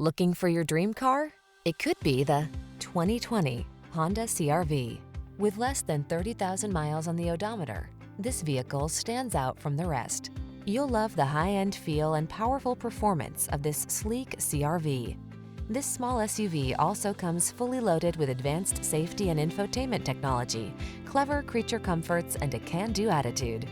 Looking for your dream car? It could be the 2020 Honda CR-V. With less than 30,000 miles on the odometer, this vehicle stands out from the rest. You'll love the high-end feel and powerful performance of this sleek CR-V. This small SUV also comes fully loaded with advanced safety and infotainment technology, clever creature comforts, and a can-do attitude.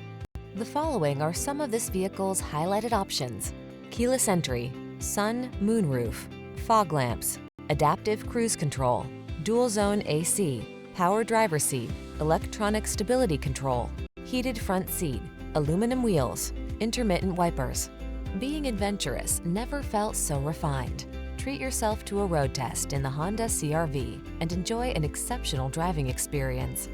The following are some of this vehicle's highlighted options: keyless entry, sun, moonroof, fog lamps, adaptive cruise control, dual zone AC, power driver seat, electronic stability control, heated front seat, aluminum wheels, intermittent wipers. Being adventurous never felt so refined. Treat yourself to a road test in the Honda CR-V and enjoy an exceptional driving experience.